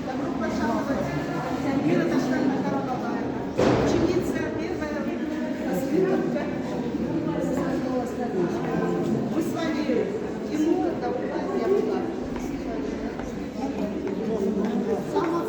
Добро пожаловать. Мира Таштана Карабабая. Ученица первая воспитанка. Мы с вами ему когда я была. Сама